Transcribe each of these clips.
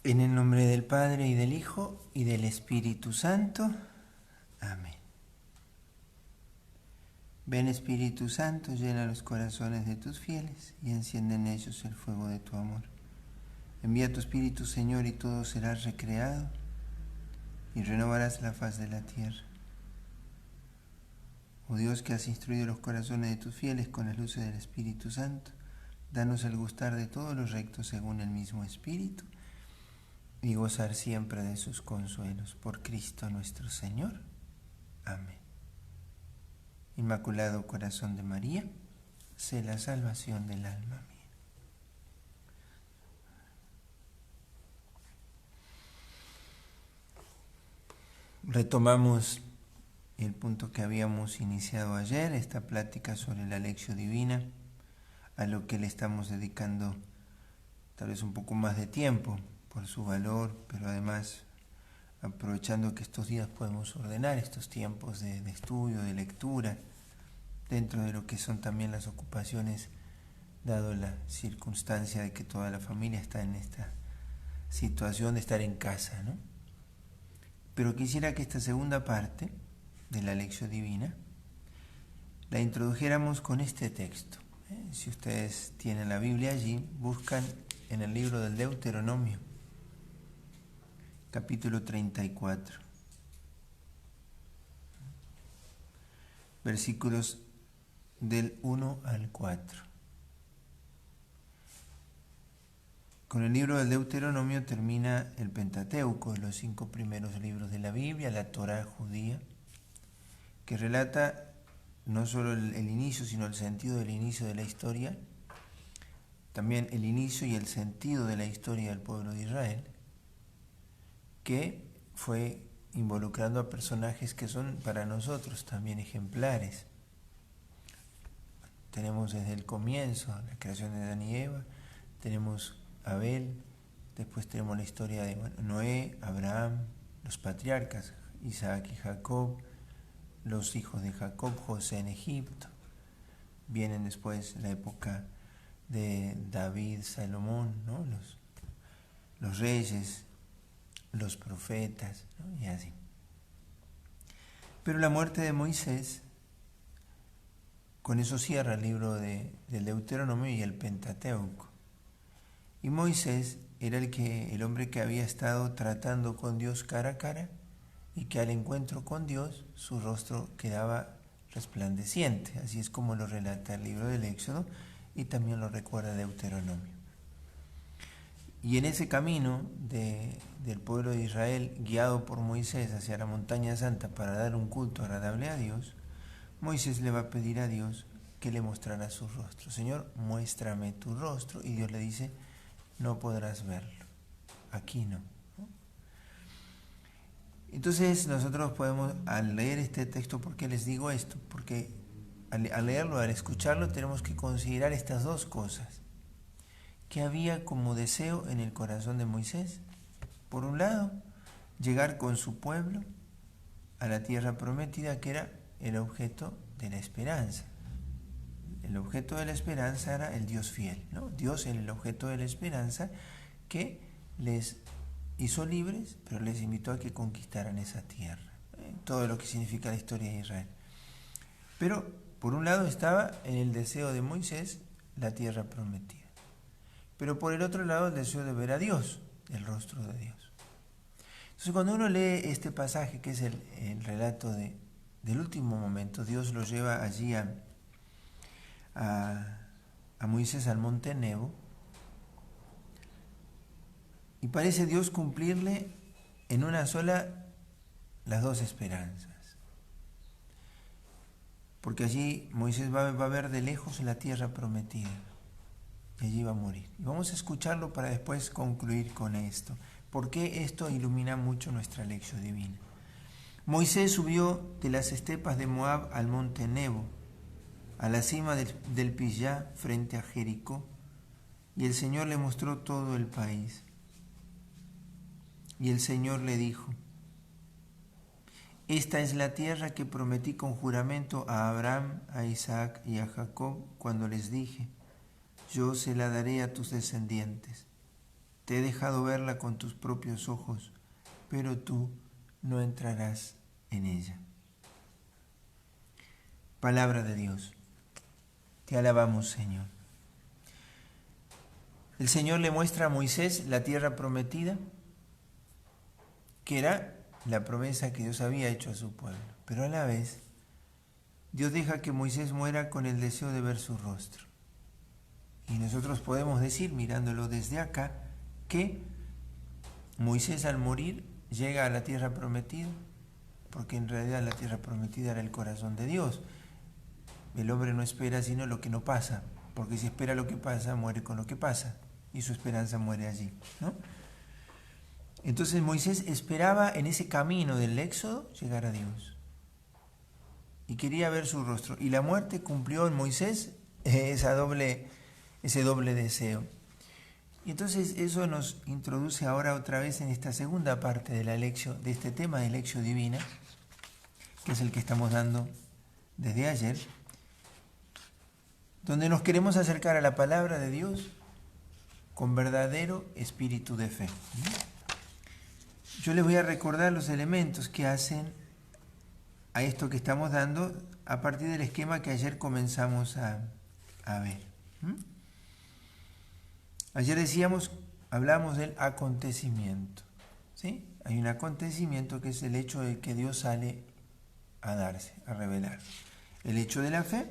En el nombre del Padre, y del Hijo, y del Espíritu Santo. Amén. Ven, Espíritu Santo, llena los corazones de tus fieles, y enciende en ellos el fuego de tu amor. Envía tu Espíritu, Señor, y todo será recreado, y renovarás la faz de la tierra. Oh Dios, que has instruido los corazones de tus fieles con las luces del Espíritu Santo, danos el gustar de todo lo recto según el mismo Espíritu, y gozar siempre de sus consuelos. Por Cristo nuestro Señor. Amén. Inmaculado Corazón de María, sé la salvación del alma mía. Retomamos el punto que habíamos iniciado ayer, esta plática sobre la Lectio Divina, a lo que le estamos dedicando tal vez un poco más de tiempo por su valor, pero además aprovechando que estos días podemos ordenar estos tiempos de estudio, de lectura, dentro de lo que son también las ocupaciones, dado la circunstancia de que toda la familia está en esta situación de estar en casa, ¿no? Pero quisiera que esta segunda parte de la Lectio Divina la introdujéramos con este texto. Si ustedes tienen la Biblia allí, buscan en el libro del Deuteronomio, capítulo 34, versículos del 1 al 4. Con el libro del Deuteronomio termina el Pentateuco, de los 5 primeros libros de la Biblia, la Torá judía, que relata no solo el inicio, sino el sentido del inicio de la historia, también el inicio y el sentido de la historia del pueblo de Israel, que fue involucrando a personajes que son para nosotros también ejemplares. Tenemos desde el comienzo, la creación de Adán y Eva, tenemos Abel, después tenemos la historia de Noé, Abraham, los patriarcas, Isaac y Jacob, los hijos de Jacob, José en Egipto. Vienen después la época de David, Salomón, ¿no? los reyes, los profetas, ¿no? Y así. Pero la muerte de Moisés, con eso cierra el libro del Deuteronomio y el Pentateuco. Y Moisés era el hombre que había estado tratando con Dios cara a cara, y que al encuentro con Dios su rostro quedaba resplandeciente. Así es como lo relata el libro del Éxodo y también lo recuerda Deuteronomio. Y en ese camino del pueblo de Israel, guiado por Moisés hacia la montaña santa para dar un culto agradable a Dios, Moisés le va a pedir a Dios que le mostrara su rostro. Señor, muéstrame tu rostro. Y Dios le dice, no podrás verlo, aquí no. Entonces nosotros podemos, al leer este texto, ¿por qué les digo esto? Porque al leerlo, al escucharlo, tenemos que considerar estas dos cosas. ¿Qué había como deseo en el corazón de Moisés? Por un lado, llegar con su pueblo a la tierra prometida, que era el objeto de la esperanza. El objeto de la esperanza era el Dios fiel, ¿no? Dios era el objeto de la esperanza que les hizo libres, pero les invitó a que conquistaran esa tierra. Todo lo que significa la historia de Israel. Pero, por un lado, estaba en el deseo de Moisés la tierra prometida. Pero por el otro lado, el deseo de ver a Dios, el rostro de Dios. Entonces, cuando uno lee este pasaje, que es el relato del último momento, Dios lo lleva allí a Moisés al monte Nebo, y parece Dios cumplirle en una sola las dos esperanzas. Porque allí Moisés va a ver de lejos la tierra prometida. Y allí va a morir. Y vamos a escucharlo para después concluir con esto. ¿Por qué esto ilumina mucho nuestra lección divina? Moisés subió de las estepas de Moab al monte Nebo, a la cima del Pisgah frente a Jericó, y el Señor le mostró todo el país. Y el Señor le dijo, esta es la tierra que prometí con juramento a Abraham, a Isaac y a Jacob cuando les dije, yo se la daré a tus descendientes. te he dejado verla con tus propios ojos, pero tú no entrarás en ella. Palabra de Dios. Te alabamos, Señor. El Señor le muestra a Moisés la tierra prometida, que era la promesa que Dios había hecho a su pueblo. Pero a la vez, Dios deja que Moisés muera con el deseo de ver su rostro. Y nosotros podemos decir, mirándolo desde acá, que Moisés al morir llega a la tierra prometida, porque en realidad la tierra prometida era el corazón de Dios. El hombre no espera sino lo que no pasa, porque si espera lo que pasa, muere con lo que pasa, y su esperanza muere allí, ¿no? Entonces Moisés esperaba en ese camino del éxodo llegar a Dios, y quería ver su rostro, y la muerte cumplió en Moisés ese doble deseo. Y entonces eso nos introduce ahora otra vez en esta segunda parte de la lección, de este tema de lección divina, que es el que estamos dando desde ayer, donde nos queremos acercar a la palabra de Dios con verdadero espíritu de fe. Yo les voy a recordar los elementos que hacen a esto que estamos dando a partir del esquema que ayer comenzamos a ver. Ayer hablamos del acontecimiento, ¿sí? Hay un acontecimiento que es el hecho de que Dios sale a darse, a revelar. El hecho de la fe,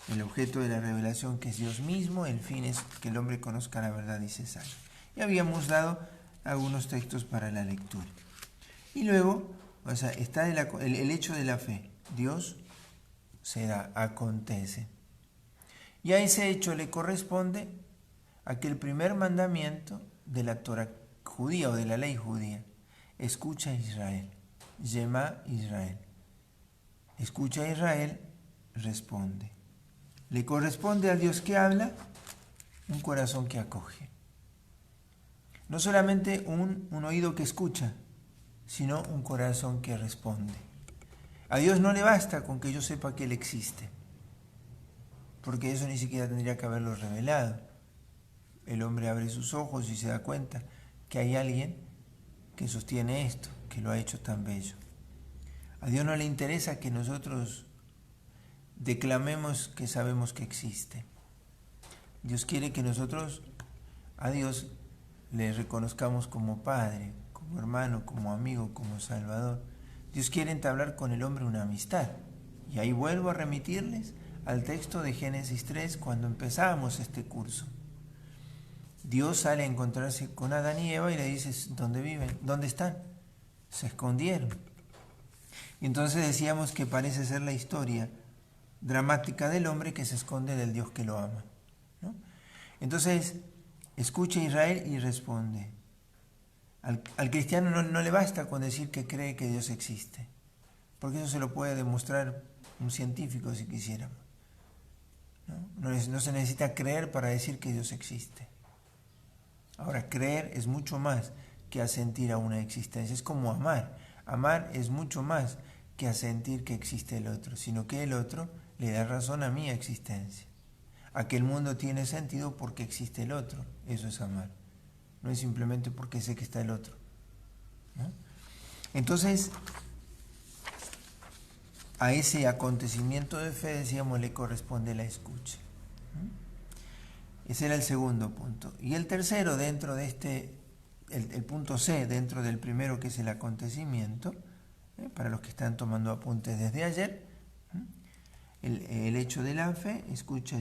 el objeto de la revelación que es Dios mismo, el fin es que el hombre conozca la verdad y se salve. Y habíamos dado algunos textos para la lectura. Y luego, está el hecho de la fe. Dios se da, acontece. Y a ese hecho le corresponde aquel primer mandamiento de la Torah judía o de la ley judía. Escucha Israel, Shema Israel. Escucha Israel, responde. Le corresponde a Dios que habla un corazón que acoge. No solamente un oído que escucha, sino un corazón que responde. A Dios no le basta con que yo sepa que Él existe, porque eso ni siquiera tendría que haberlo revelado. El hombre abre sus ojos y se da cuenta que hay alguien que sostiene esto, que lo ha hecho tan bello. A Dios no le interesa que nosotros declamemos que sabemos que existe. Dios quiere que nosotros a Dios le reconozcamos como Padre, como hermano, como amigo, como Salvador. Dios quiere entablar con el hombre una amistad. Y ahí vuelvo a remitirles al texto de Génesis 3 cuando empezábamos este curso. Dios sale a encontrarse con Adán y Eva y le dice, ¿dónde viven? ¿Dónde están? Se escondieron. Y entonces decíamos que parece ser la historia dramática del hombre que se esconde del Dios que lo ama, ¿no? Entonces, escucha Israel y responde. Al cristiano no le basta con decir que cree que Dios existe, porque eso se lo puede demostrar un científico si quisiéramos. No se necesita creer para decir que Dios existe. Ahora, creer es mucho más que asentir a una existencia. Es como amar. Amar es mucho más que asentir que existe el otro, sino que el otro le da razón a mi existencia. A que el mundo tiene sentido porque existe el otro. Eso es amar. No es simplemente porque sé que está el otro, ¿no? Entonces, a ese acontecimiento de fe, decíamos, le corresponde la escucha. Ese era el segundo punto. Y el tercero, dentro de el punto C, dentro del primero, que es el acontecimiento, para los que están tomando apuntes desde ayer, el hecho de la fe, escucha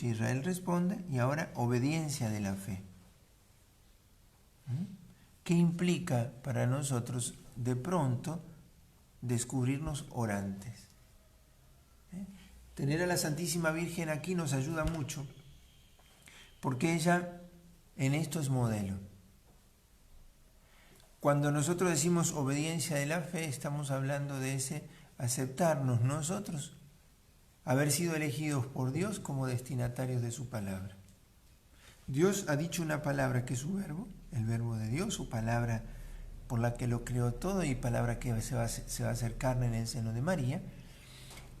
Israel responde, y ahora obediencia de la fe. ¿Qué implica para nosotros de pronto descubrirnos orantes? Tener a la Santísima Virgen aquí nos ayuda mucho, porque ella en esto es modelo. Cuando nosotros decimos obediencia de la fe, estamos hablando de ese aceptarnos nosotros, haber sido elegidos por Dios como destinatarios de su palabra. Dios ha dicho una palabra que es su verbo, el verbo de Dios, su palabra por la que lo creó todo y palabra que se va a hacer carne en el seno de María.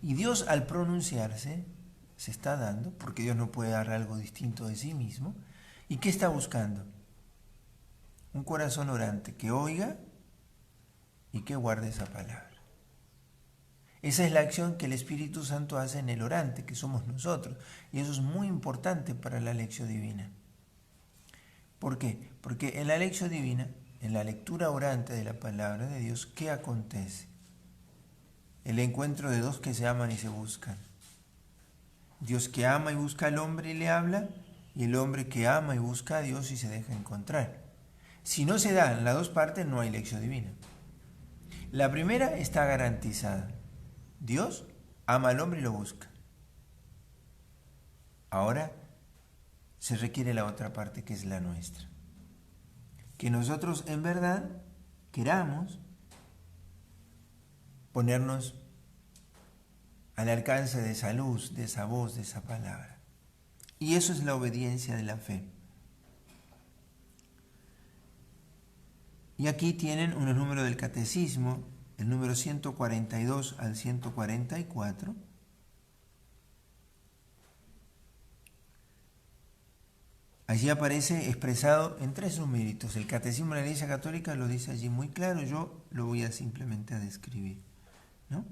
Y Dios, al pronunciarse, se está dando, porque Dios no puede dar algo distinto de sí mismo. ¿Y qué está buscando? un corazón orante que oiga y que guarde esa palabra. Esa es la acción que el Espíritu Santo hace en el orante, que somos nosotros. Y eso es muy importante para la lección divina. ¿Por qué? Porque en la lección divina, en la lectura orante de la palabra de Dios, ¿qué acontece? El encuentro de dos que se aman y se buscan. Dios que ama y busca al hombre y le habla, y el hombre que ama y busca a Dios y se deja encontrar. Si no se dan las dos partes, no hay lección divina. La primera está garantizada. Dios ama al hombre y lo busca. Ahora se requiere la otra parte, que es la nuestra. Que nosotros en verdad queramos ponernos al alcance de esa luz, de esa voz, de esa palabra. Y eso es la obediencia de la fe. Y aquí tienen unos números del catecismo, el número 142 al 144. Allí aparece expresado en 3 numeritos. El Catecismo de la Iglesia Católica lo dice allí muy claro, yo lo voy a simplemente a describir, ¿no?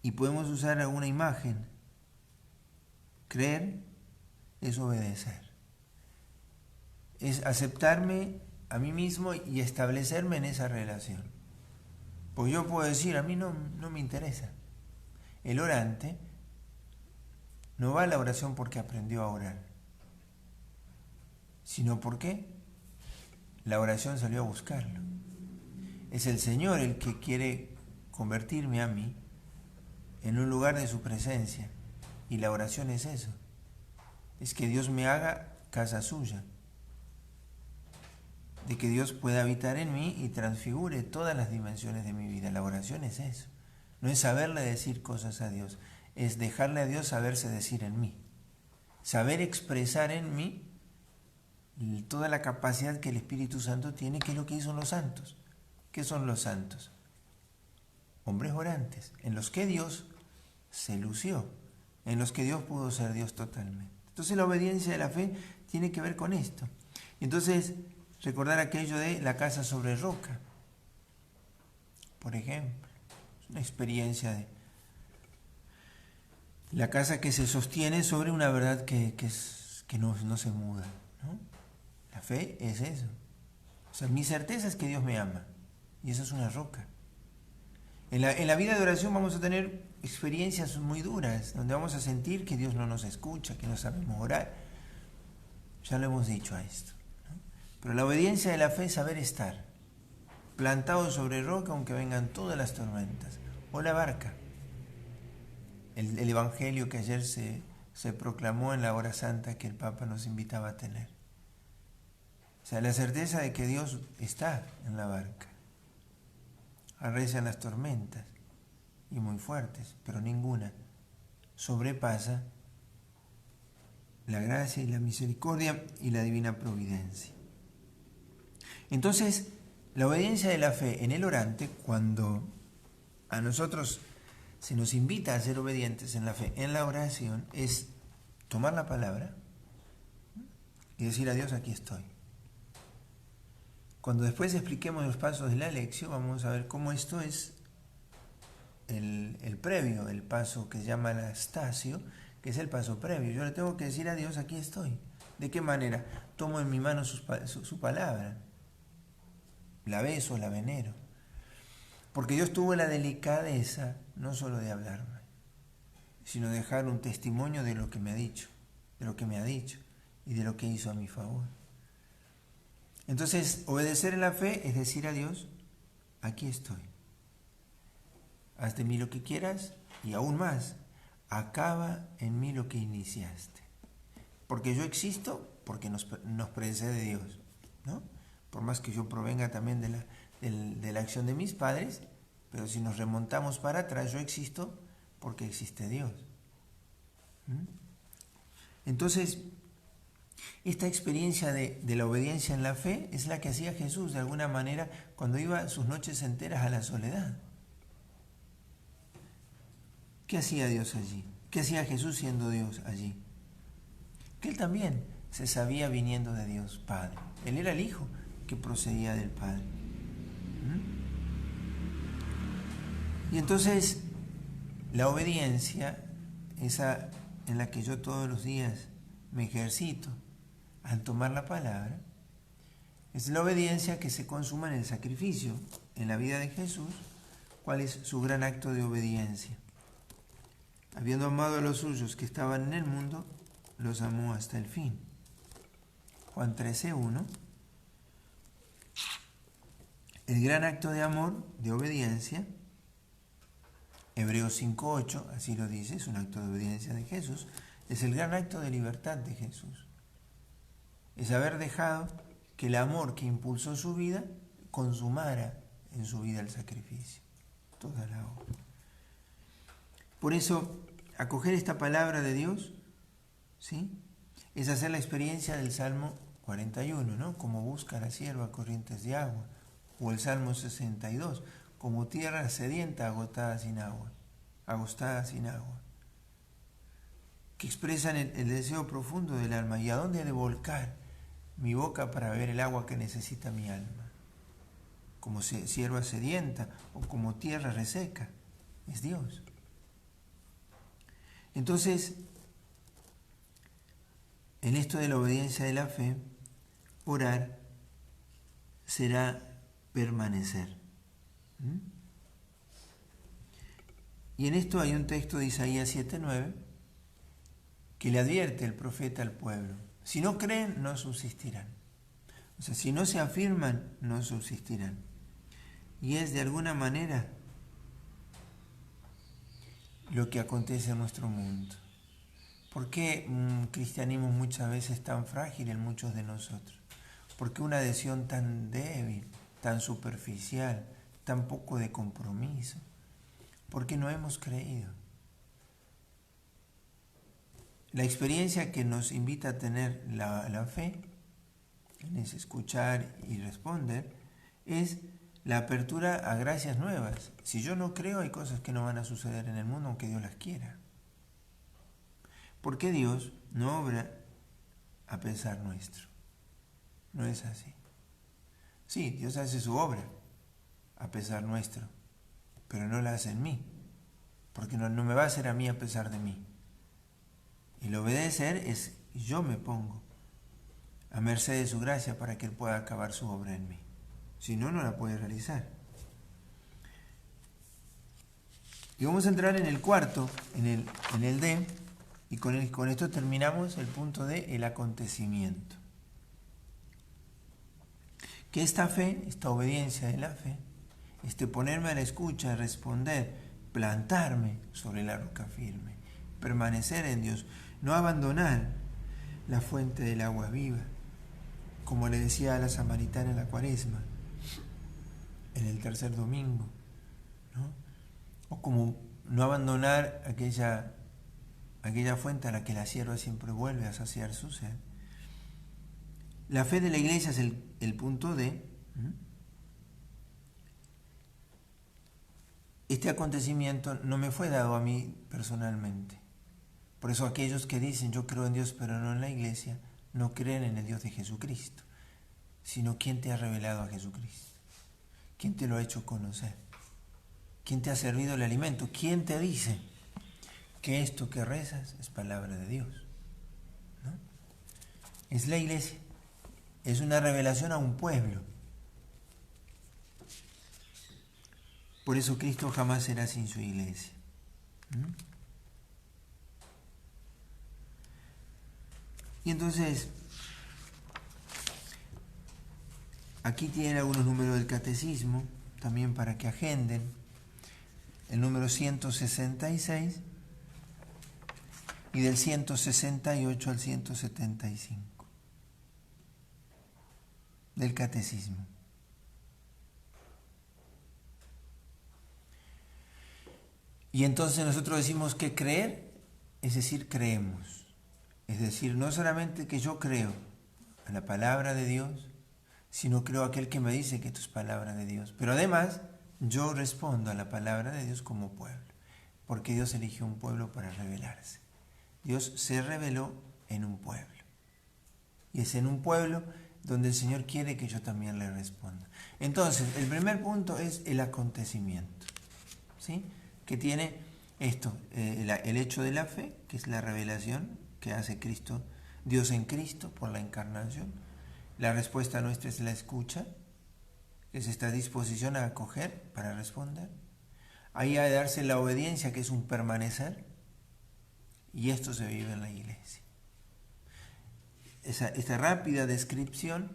Y podemos usar alguna imagen. Creer es obedecer. Es aceptarme a mí mismo y establecerme en esa relación. Pues yo puedo decir, a mí no me interesa. El orante no va a la oración porque aprendió a orar, sino porque la oración salió a buscarlo. Es el Señor el que quiere convertirme a mí en un lugar de su presencia. Y la oración es eso. Es que Dios me haga casa suya. De que Dios pueda habitar en mí y transfigure todas las dimensiones de mi vida. La oración es eso. No es saberle decir cosas a Dios, es dejarle a Dios saberse decir en mí. Saber expresar en mí toda la capacidad que el Espíritu Santo tiene, que es lo que hizo los santos. ¿Qué son los santos? Hombres orantes, en los que Dios se lució, en los que Dios pudo ser Dios totalmente. Entonces la obediencia de la fe tiene que ver con esto. Entonces, recordar aquello de la casa sobre roca, por ejemplo. Es una experiencia de la casa que se sostiene sobre una verdad que no se muda, ¿no? La fe es eso. O sea, mi certeza es que Dios me ama. Y eso es una roca. En la vida de oración vamos a tener experiencias muy duras, donde vamos a sentir que Dios no nos escucha, que no sabemos orar. Ya lo hemos dicho a esto, ¿no? Pero la obediencia de la fe es saber estar plantado sobre roca aunque vengan todas las tormentas. O la barca. El evangelio que ayer se proclamó en la hora santa que el Papa nos invitaba a tener. O sea, la certeza de que Dios está en la barca. Arrecian las tormentas, y muy fuertes, pero ninguna sobrepasa la gracia y la misericordia y la divina providencia. Entonces, la obediencia de la fe en el orante, cuando a nosotros se nos invita a ser obedientes en la fe, en la oración, es tomar la palabra y decir a Dios, aquí estoy. Cuando después expliquemos los pasos de la lección, vamos a ver cómo esto es el previo, el paso que se llama la Stasio, que es el paso previo. Yo le tengo que decir a Dios, aquí estoy. ¿De qué manera? Tomo en mi mano su palabra, la beso, la venero. Porque Dios tuvo la delicadeza no solo de hablarme, sino de dejar un testimonio de lo que me ha dicho, de lo que me ha dicho y de lo que hizo a mi favor. Entonces, obedecer en la fe es decir a Dios, aquí estoy. Haz de mí lo que quieras y aún más, acaba en mí lo que iniciaste. Porque yo existo, porque nos precede Dios, ¿no? Por más que yo provenga también de la acción de mis padres, pero si nos remontamos para atrás, yo existo porque existe Dios. Entonces, esta experiencia de la obediencia en la fe es la que hacía Jesús de alguna manera cuando iba sus noches enteras a la soledad. ¿Qué hacía Dios allí? ¿Qué hacía Jesús siendo Dios allí? Que Él también se sabía viniendo de Dios Padre. Él era el Hijo que procedía del Padre. Y entonces la obediencia, esa en la que yo todos los días me ejercito al tomar la palabra, es la obediencia que se consuma en el sacrificio, en la vida de Jesús. ¿Cuál es su gran acto de obediencia? Habiendo amado a los suyos que estaban en el mundo, los amó hasta el fin. Juan 13:1. El gran acto de amor, de obediencia, Hebreos 5:8, así lo dice, es un acto de obediencia de Jesús, es el gran acto de libertad de Jesús. Es haber dejado que el amor que impulsó su vida consumara en su vida el sacrificio, toda la obra. Por eso, acoger esta palabra de Dios, ¿sí?, es hacer la experiencia del Salmo 41, ¿no? Como busca la sierva corrientes de agua. O el Salmo 62, como tierra sedienta agotada sin agua. Que expresan el deseo profundo del alma. ¿Y a dónde he de volcar mi boca para beber el agua que necesita mi alma? Como sierva sedienta o como tierra reseca. Es Dios. Entonces, en esto de la obediencia de la fe, orar será permanecer. Y en esto hay un texto de Isaías 7:9 que le advierte el profeta al pueblo. Si no creen, no subsistirán. O sea, si no se afirman, no subsistirán. Y es de alguna manera lo que acontece en nuestro mundo. ¿Por qué un cristianismo muchas veces tan frágil en muchos de nosotros? ¿Por qué una adhesión tan débil, tan superficial, tan poco de compromiso? Porque no hemos creído. La experiencia que nos invita a tener la fe, en ese escuchar y responder, es la apertura a gracias nuevas. Si yo no creo, hay cosas que no van a suceder en el mundo aunque Dios las quiera. Porque Dios no obra a pesar nuestro. No es así. Sí, Dios hace su obra a pesar nuestro, pero no la hace en mí, porque no me va a hacer a mí a pesar de mí. El obedecer es yo me pongo a merced de su gracia para que Él pueda acabar su obra en mí. Si no, no la puede realizar. Y vamos a entrar en el cuarto, en el D, y con esto terminamos el punto de el acontecimiento. Que esta fe, esta obediencia de la fe, ponerme a la escucha, responder, plantarme sobre la roca firme, permanecer en Dios, no abandonar la fuente del agua viva, como le decía a la samaritana en la Cuaresma, en el tercer domingo, ¿no? O como no abandonar aquella fuente a la que la sierva siempre vuelve a saciar su sed. La fe de la iglesia es el punto D. Este acontecimiento no me fue dado a mí personalmente. Por eso aquellos que dicen yo creo en Dios pero no en la iglesia, no creen en el Dios de Jesucristo, sino ¿quién te ha revelado a Jesucristo? ¿Quién te lo ha hecho conocer? ¿Quién te ha servido el alimento? ¿Quién te dice que esto que rezas es palabra de Dios? ¿No? Es la iglesia. Es una revelación a un pueblo. Por eso Cristo jamás será sin su iglesia. Y entonces, aquí tienen algunos números del catecismo, también para que agenden. El número 166 y del 168 al 175 del catecismo. Y entonces nosotros decimos que creer, es decir, creemos. Es decir, no solamente que yo creo a la palabra de Dios, sino creo a aquel que me dice que esto es palabra de Dios. Pero además, yo respondo a la palabra de Dios como pueblo, porque Dios eligió un pueblo para revelarse. Dios se reveló en un pueblo. Y es en un pueblo donde el Señor quiere que yo también le responda. Entonces, el primer punto es el acontecimiento, ¿sí? Que tiene esto, el hecho de la fe, que es la revelación que hace Cristo, Dios en Cristo por la encarnación. La respuesta nuestra es la escucha, que es esta disposición a acoger para responder. Ahí ha de darse la obediencia, que es un permanecer, y esto se vive en la iglesia. Esta rápida descripción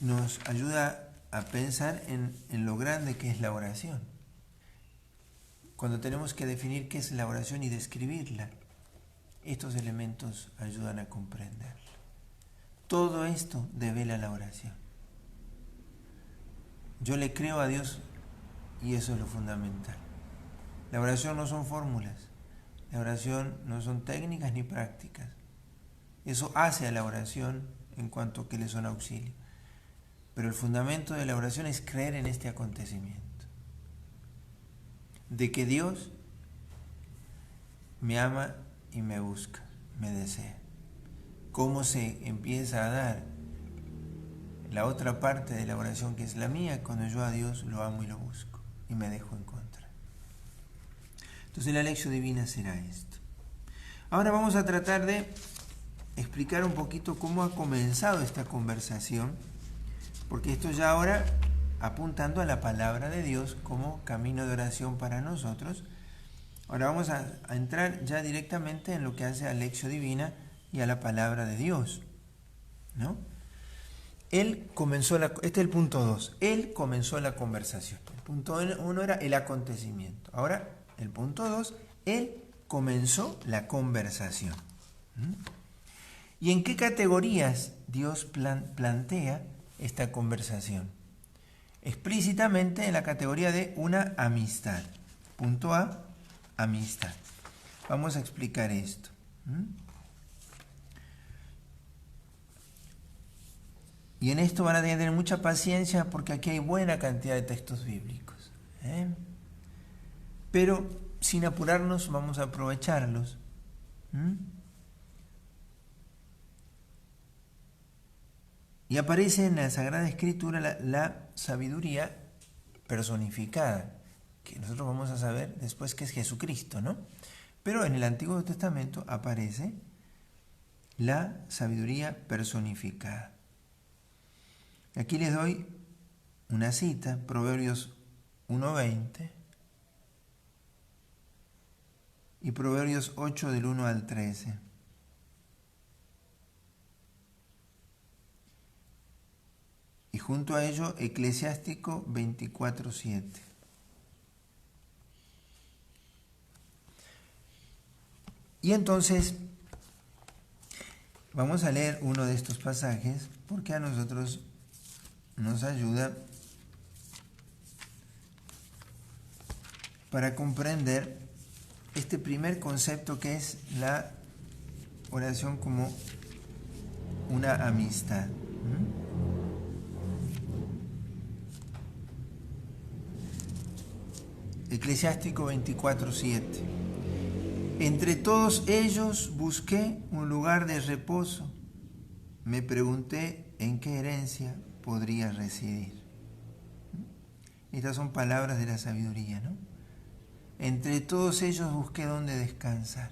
nos ayuda a pensar en lo grande que es la oración. Cuando tenemos que definir qué es la oración y describirla, estos elementos ayudan a comprenderla. Todo esto devela la oración. Yo le creo a Dios y eso es lo fundamental. La oración no son fórmulas, la oración no son técnicas ni prácticas. Eso hace a la oración en cuanto que le son auxilio. Pero el fundamento de la oración es creer en este acontecimiento. De que Dios me ama y me busca, me desea. ¿Cómo se empieza a dar la otra parte de la oración que es la mía? Cuando yo a Dios lo amo y lo busco y me dejo encontrar. Entonces la lección divina será esto. Ahora vamos a tratar de explicar un poquito cómo ha comenzado esta conversación, porque esto ya ahora apuntando a la palabra de Dios como camino de oración para nosotros. Ahora vamos a entrar ya directamente en lo que hace a la lección divina y a la palabra de Dios, ¿no? Él comenzó este es el punto 2. Él comenzó la conversación. El punto 1 era el acontecimiento. Ahora, el punto 2, él comenzó la conversación. ¿Y en qué categorías Dios plantea esta conversación? Explícitamente en la categoría de una amistad. Punto A, amistad. Vamos a explicar esto. Y en esto van a tener mucha paciencia porque aquí hay buena cantidad de textos bíblicos. Pero sin apurarnos vamos a aprovecharlos. Y aparece en la Sagrada Escritura la sabiduría personificada, que nosotros vamos a saber después que es Jesucristo, ¿no? Pero en el Antiguo Testamento aparece la sabiduría personificada. Aquí les doy una cita, Proverbios 1:20 y Proverbios 8 del 1 al 13. Y junto a ello, Eclesiástico 24:7. Y entonces, vamos a leer uno de estos pasajes porque a nosotros nos ayuda para comprender este primer concepto que es la oración como una amistad. Eclesiástico 24:7. Entre todos ellos busqué un lugar de reposo. Me pregunté en qué herencia podría residir. Estas son palabras de la sabiduría, ¿no? Entre todos ellos busqué dónde descansar.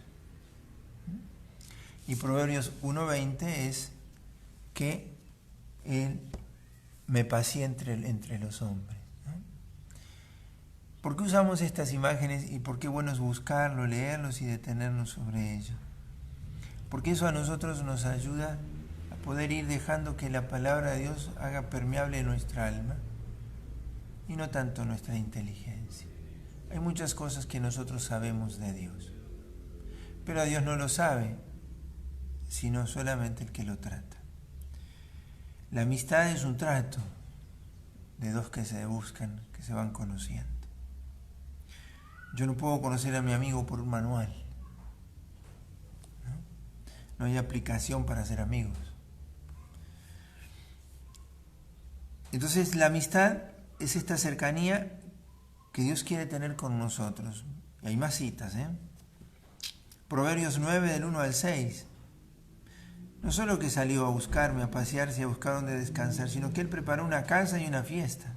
Y Proverbios 1:20 es que Él me pasea entre los hombres. ¿Por qué usamos estas imágenes y por qué bueno es buscarlo, leerlos y detenernos sobre ellos? Porque eso a nosotros nos ayuda a poder ir dejando que la palabra de Dios haga permeable nuestra alma y no tanto nuestra inteligencia. Hay muchas cosas que nosotros sabemos de Dios, pero a Dios no lo sabe, sino solamente el que lo trata. La amistad es un trato de dos que se buscan, que se van conociendo. Yo no puedo conocer a mi amigo por un manual. No hay aplicación para ser amigos. Entonces la amistad es esta cercanía que Dios quiere tener con nosotros. Y hay más citas, Proverbios 9 del 1 al 6. No solo que salió a buscarme, a pasearse y a buscar dónde descansar, sino que Él preparó una casa y una fiesta.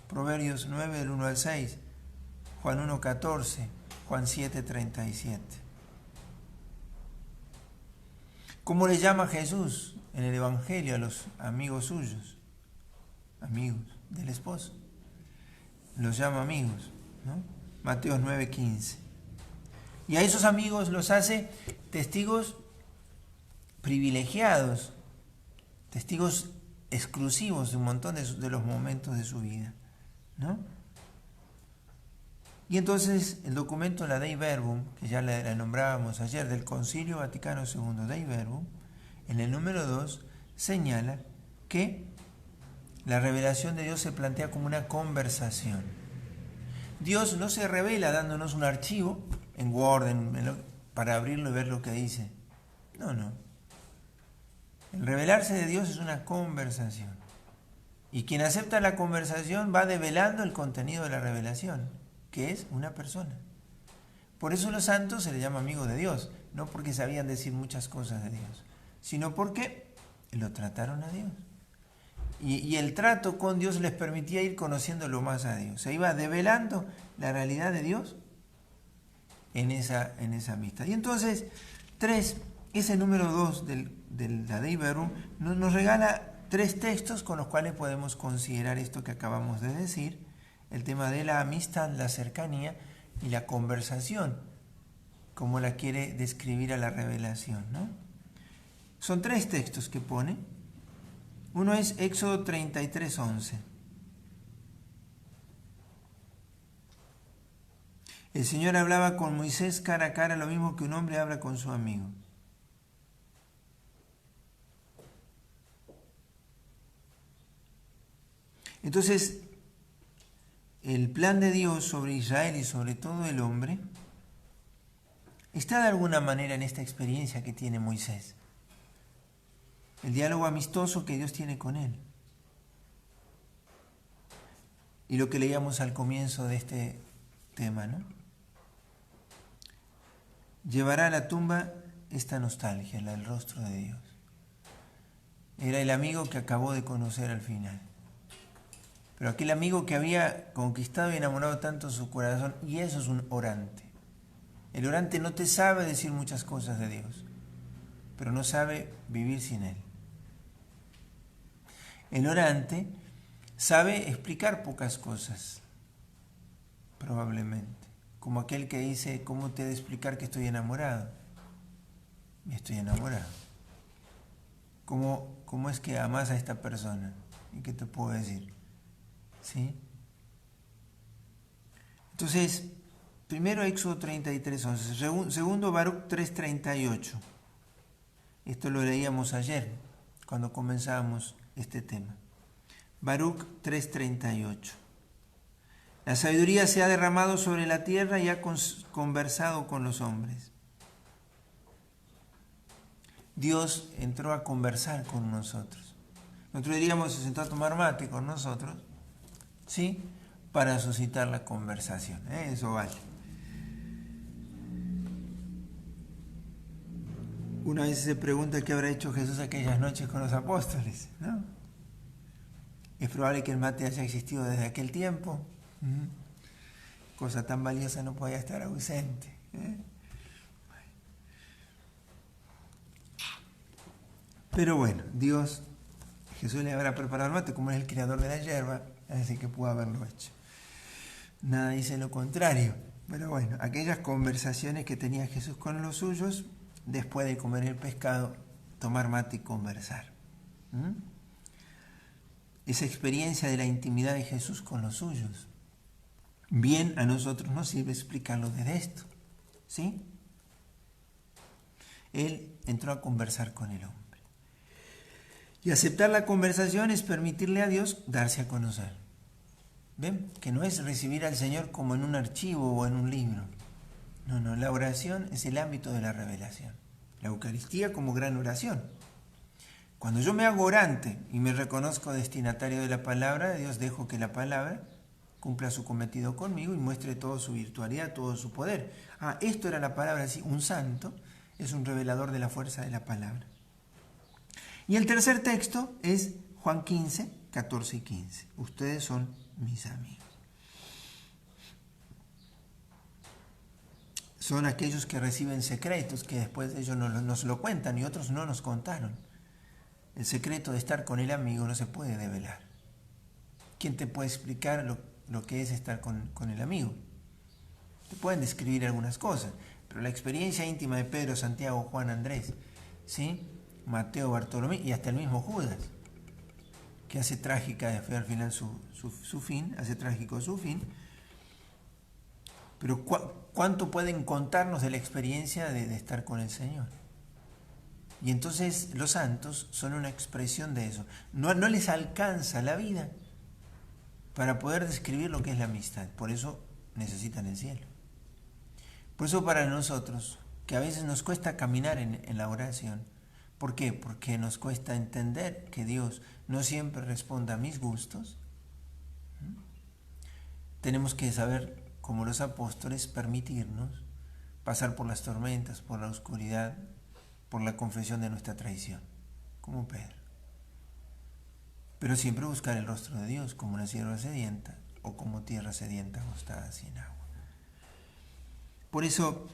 Proverbios 9, del 1 al 6, Juan 1, 14, Juan 7, 37. ¿Cómo le llama Jesús en el Evangelio a los amigos suyos? Amigos del esposo. Los llama amigos, ¿no? Mateo 9, 15. Y a esos amigos los hace testigos privilegiados, testigos exclusivos de un montón de los momentos de su vida, ¿no? Y entonces el documento, la Dei Verbum, que ya la nombrábamos ayer, del Concilio Vaticano II, Dei Verbum, en el número 2, señala que la revelación de Dios se plantea como una conversación. Dios no se revela dándonos un archivo en Word, para abrirlo y ver lo que dice. No. El revelarse de Dios es una conversación. Y quien acepta la conversación va develando el contenido de la revelación, que es una persona. Por eso los santos se les llama amigos de Dios, no porque sabían decir muchas cosas de Dios, sino porque lo trataron a Dios. Y el trato con Dios les permitía ir conociéndolo más a Dios. Se iba develando la realidad de Dios en esa amistad. Y entonces, 3, ese número 2 del Dei Verbum nos regala 3 textos con los cuales podemos considerar esto que acabamos de decir, el tema de la amistad, la cercanía y la conversación, como la quiere describir a la revelación, ¿no? Son 3 textos que pone. Uno es Éxodo 33, 11. El Señor hablaba con Moisés cara a cara, lo mismo que un hombre habla con su amigo. Entonces, el plan de Dios sobre Israel y sobre todo el hombre está de alguna manera en esta experiencia que tiene Moisés. El diálogo amistoso que Dios tiene con él. Y lo que leíamos al comienzo de este tema, ¿no? Llevará a la tumba esta nostalgia, la del rostro de Dios. Era el amigo que acabó de conocer al final. Pero aquel amigo que había conquistado y enamorado tanto su corazón, y eso es un orante. El orante no te sabe decir muchas cosas de Dios, pero no sabe vivir sin Él. El orante sabe explicar pocas cosas, probablemente. Como aquel que dice, ¿cómo te he de explicar que estoy enamorado? Y estoy enamorado. ¿Cómo es que amas a esta persona? ¿Y qué te puedo decir? ¿Sí? Entonces, primero Éxodo 33, 11. Segundo, Baruch 3, 38. Esto lo leíamos ayer, cuando comenzábamos este tema. Baruch 3, 38. La sabiduría se ha derramado sobre la tierra y ha conversado con los hombres. Dios entró a conversar con nosotros. Nosotros diríamos, se sentó a tomar mate con nosotros, ¿sí? Para suscitar la conversación. Eso vale. Una vez se pregunta qué habrá hecho Jesús aquellas noches con los apóstoles, ¿no? Es probable que el mate haya existido desde aquel tiempo. Cosa tan valiosa no podía estar ausente. Pero bueno, Jesús le habrá preparado el mate, como es el creador de la hierba, así que pudo haberlo hecho. Nada dice lo contrario. Pero bueno, aquellas conversaciones que tenía Jesús con los suyos, después de comer el pescado, tomar mate y conversar. Esa experiencia de la intimidad de Jesús con los suyos. Bien, a nosotros nos sirve explicarlo desde esto, ¿sí? Él entró a conversar con el hombre. Y aceptar la conversación es permitirle a Dios darse a conocer. ¿Ven? Que no es recibir al Señor como en un archivo o en un libro. No, la oración es el ámbito de la revelación. La Eucaristía como gran oración. Cuando yo me hago orante y me reconozco destinatario de la palabra de Dios, dejo que la palabra cumpla su cometido conmigo y muestre toda su virtualidad, todo su poder. Esto era la palabra, sí, un santo es un revelador de la fuerza de la palabra. Y el tercer texto es Juan 15, 14 y 15. Ustedes son mis amigos. Son aquellos que reciben secretos que después ellos nos lo cuentan y otros no nos contaron. El secreto de estar con el amigo no se puede develar. ¿Quién te puede explicar lo que es estar con el amigo? Te pueden describir algunas cosas, pero la experiencia íntima de Pedro, Santiago, Juan, Andrés, ¿sí? Mateo, Bartolomé y hasta el mismo Judas, que hace trágica al final su fin, hace trágico su fin. Pero ¿cuánto pueden contarnos de la experiencia de estar con el Señor? Y entonces los santos son una expresión de eso. No les alcanza la vida para poder describir lo que es la amistad. Por eso necesitan el cielo. Por eso para nosotros, que a veces nos cuesta caminar en la oración, ¿por qué? Porque nos cuesta entender que Dios no siempre responde a mis gustos. Tenemos que saber, como los apóstoles, permitirnos pasar por las tormentas, por la oscuridad, por la confesión de nuestra traición, como Pedro. Pero siempre buscar el rostro de Dios, como una sierva sedienta o como tierra sedienta acostada sin agua. Por eso,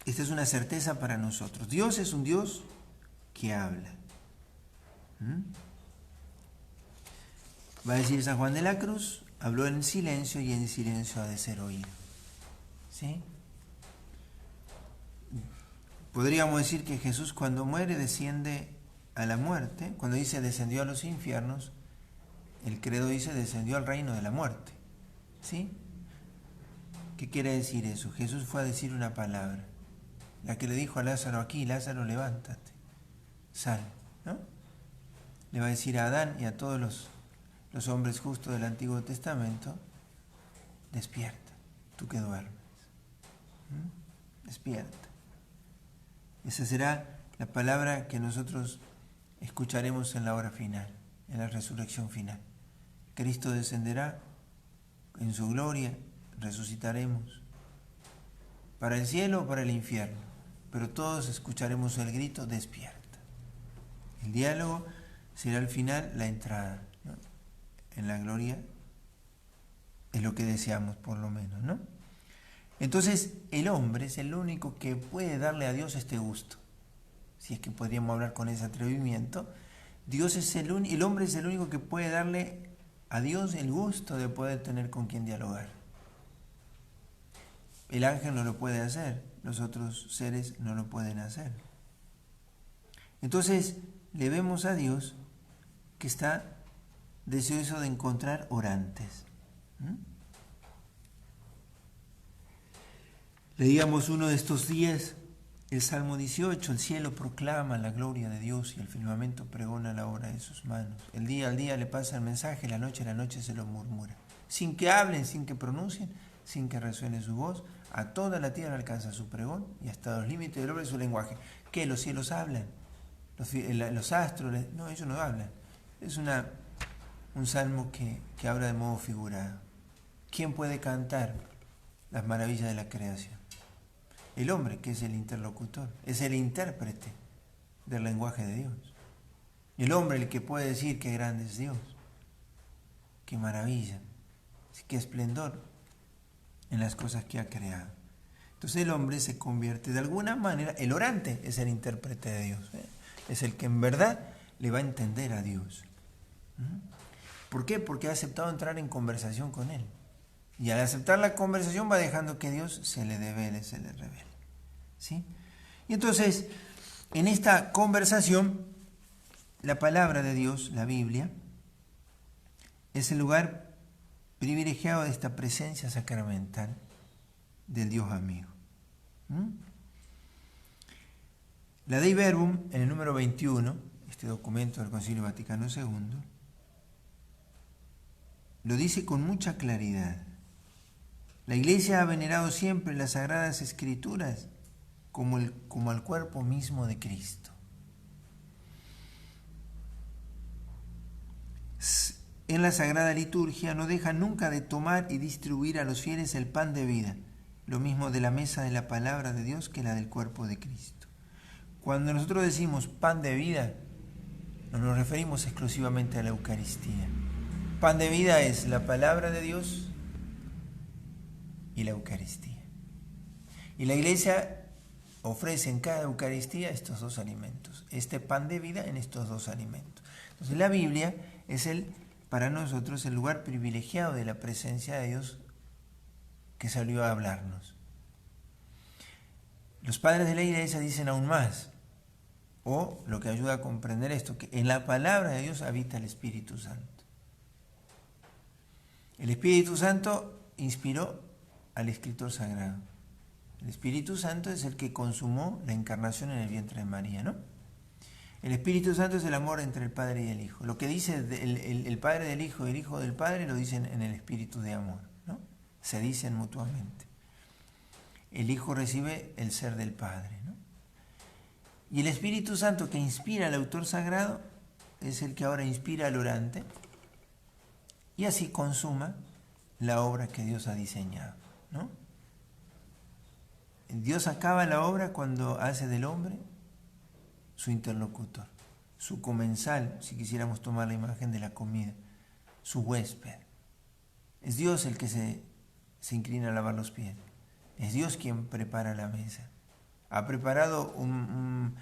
esta es una certeza para nosotros. Dios es un Dios que habla. Va a decir San Juan de la Cruz, habló en silencio y en silencio ha de ser oído. ¿Sí? Podríamos decir que Jesús cuando muere desciende a la muerte. Cuando dice descendió a los infiernos, el credo dice descendió al reino de la muerte. ¿Sí? ¿Qué quiere decir eso? Jesús fue a decir una palabra, la que le dijo a Lázaro aquí, Lázaro, levántate, sal, ¿no? Le va a decir a Adán y a todos los hombres justos del Antiguo Testamento, despierta, tú que duermes, despierta. Esa será la palabra que nosotros escucharemos en la hora final, en la resurrección final. Cristo descenderá en su gloria, resucitaremos para el cielo o para el infierno, pero todos escucharemos el grito, despierta. El diálogo será al final la entrada, ¿no? En la gloria es lo que deseamos por lo menos, ¿no? Entonces el hombre es el único que puede darle a Dios este gusto, si es que podríamos hablar con ese atrevimiento. Dios es el hombre es el único que puede darle a Dios el gusto de poder tener con quien dialogar. El ángel no lo puede hacer, los otros seres no lo pueden hacer. Entonces le vemos a Dios que está deseoso de encontrar orantes. Leíamos uno de estos días el Salmo 18, el cielo proclama la gloria de Dios y el firmamento pregona la obra de sus manos. El día al día le pasa el mensaje, la noche se lo murmura. Sin que hablen, sin que pronuncien, sin que resuene su voz, a toda la tierra alcanza su pregón y hasta los límites del orbe su lenguaje. ¿Qué? ¿Los cielos hablan? ¿Los astros? No, ellos no hablan. Es un salmo que habla de modo figurado. ¿Quién puede cantar las maravillas de la creación? El hombre, que es el interlocutor, es el intérprete del lenguaje de Dios. El hombre, el que puede decir qué grande es Dios, qué maravilla, qué esplendor en las cosas que ha creado. Entonces el hombre se convierte de alguna manera, el orante es el intérprete de Dios, es el que en verdad le va a entender a Dios. ¿Por qué? Porque ha aceptado entrar en conversación con Él. Y al aceptar la conversación va dejando que Dios se le devele, se le revele. ¿Sí? Y entonces, en esta conversación, la palabra de Dios, la Biblia, es el lugar privilegiado de esta presencia sacramental del Dios amigo. La Dei Verbum, en el número 21, este documento del Concilio Vaticano II, lo dice con mucha claridad. La Iglesia ha venerado siempre las Sagradas Escrituras como al cuerpo mismo de Cristo. En la Sagrada Liturgia no deja nunca de tomar y distribuir a los fieles el pan de vida, lo mismo de la mesa de la palabra de Dios que la del cuerpo de Cristo. Cuando nosotros decimos pan de vida, no nos referimos exclusivamente a la Eucaristía. Pan de vida es la palabra de Dios y la Eucaristía. Y la Iglesia ofrece en cada Eucaristía estos dos alimentos, este pan de vida en estos dos alimentos. Entonces la Biblia es para nosotros el lugar privilegiado de la presencia de Dios que salió a hablarnos. Los padres de la Iglesia dicen aún más, o lo que ayuda a comprender esto, que en la palabra de Dios habita el Espíritu Santo. El Espíritu Santo inspiró al escritor sagrado. El Espíritu Santo es el que consumó la encarnación en el vientre de María, ¿no? El Espíritu Santo es el amor entre el Padre y el Hijo. Lo que dice el Padre del Hijo y el Hijo del Padre lo dicen en el Espíritu de amor, ¿no? Se dicen mutuamente. El Hijo recibe el ser del Padre, ¿no? Y el Espíritu Santo que inspira al autor sagrado es el que ahora inspira al orante y así consuma la obra que Dios ha diseñado, ¿no? Dios acaba la obra cuando hace del hombre su interlocutor, su comensal, si quisiéramos tomar la imagen de la comida, su huésped. Es Dios el que se inclina a lavar los pies. Es Dios quien prepara la mesa. Ha preparado una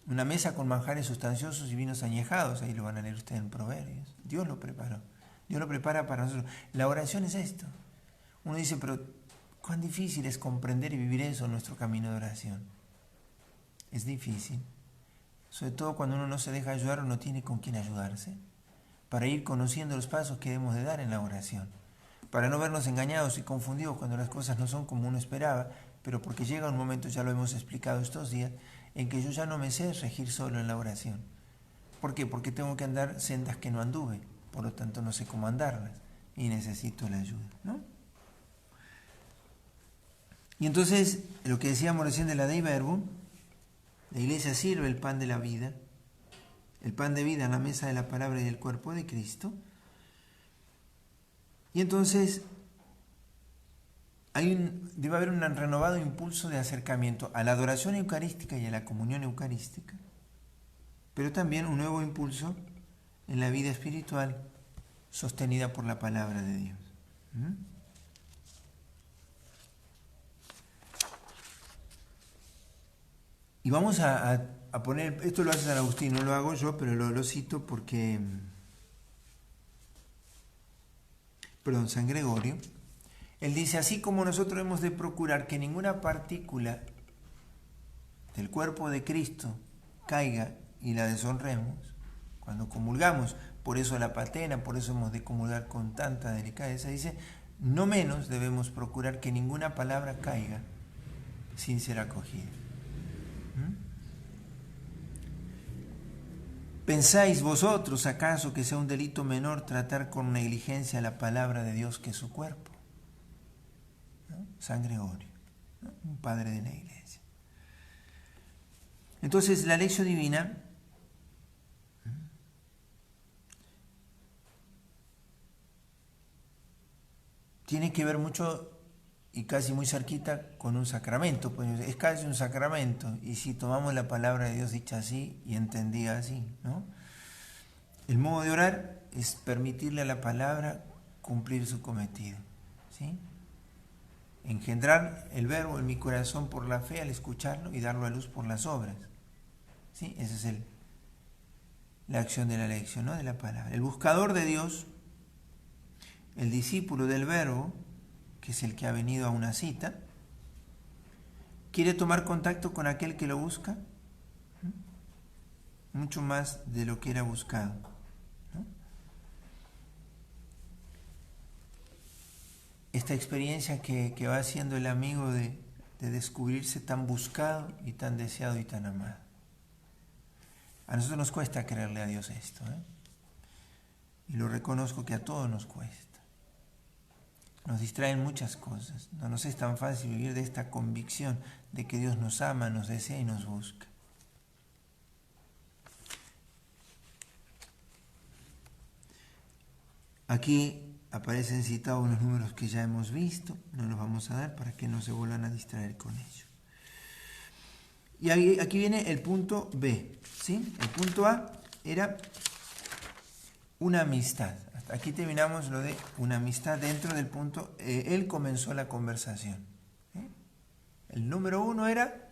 mesa con manjares sustanciosos y vinos añejados. Ahí lo van a leer ustedes en Proverbios. Dios lo preparó. Dios lo prepara para nosotros. La oración es esto. Uno dice, pero cuán difícil es comprender y vivir eso en nuestro camino de oración. Es difícil. Sobre todo cuando uno no se deja ayudar o no tiene con quién ayudarse. Para ir conociendo los pasos que debemos de dar en la oración. Para no vernos engañados y confundidos cuando las cosas no son como uno esperaba, pero porque llega un momento, ya lo hemos explicado estos días, en que yo ya no me sé regir solo en la oración. ¿Por qué? Porque tengo que andar sendas que no anduve, por lo tanto no sé cómo andarlas y necesito la ayuda, ¿no? Y entonces, lo que decíamos recién de la Dei Verbum, la Iglesia sirve el pan de la vida, el pan de vida en la mesa de la palabra y del cuerpo de Cristo. Y entonces debe haber un renovado impulso de acercamiento a la adoración eucarística y a la comunión eucarística, pero también un nuevo impulso en la vida espiritual sostenida por la palabra de Dios. Y vamos a poner, esto lo hace San Agustín, no lo hago yo, pero lo cito porque, San Gregorio, él dice, así como nosotros hemos de procurar que ninguna partícula del cuerpo de Cristo caiga y la deshonremos, cuando comulgamos, por eso la patena, por eso hemos de comulgar con tanta delicadeza, dice, no menos debemos procurar que ninguna palabra caiga sin ser acogida. ¿Pensáis vosotros acaso que sea un delito menor tratar con negligencia la palabra de Dios que su cuerpo? ¿No? San Gregorio, ¿no? Un padre de la Iglesia. Entonces la lección divina tiene que ver mucho y casi muy cerquita con un sacramento, pues es casi un sacramento, y si tomamos la palabra de Dios dicha así y entendida así, ¿no? El modo de orar es permitirle a la palabra cumplir su cometido, ¿sí? Engendrar el verbo en mi corazón por la fe al escucharlo y darlo a luz por las obras, ¿sí? Esa es la acción de la lección, ¿no? De la palabra. El buscador de Dios, el discípulo del verbo, que es el que ha venido a una cita, quiere tomar contacto con aquel que lo busca, mucho más de lo que era buscado, ¿no? Esta experiencia que va haciendo el amigo de descubrirse tan buscado y tan deseado y tan amado. A nosotros nos cuesta creerle a Dios esto, ¿eh? Y lo reconozco que a todos nos cuesta. Nos distraen muchas cosas. No nos es tan fácil vivir de esta convicción de que Dios nos ama, nos desea y nos busca. Aquí aparecen citados unos números que ya hemos visto, no los vamos a dar para que no se vuelvan a distraer con ello. Y aquí viene el punto B, ¿sí? El punto A era una amistad. Hasta aquí terminamos lo de una amistad dentro del punto. Él comenzó la conversación. ¿Sí? El número 1 era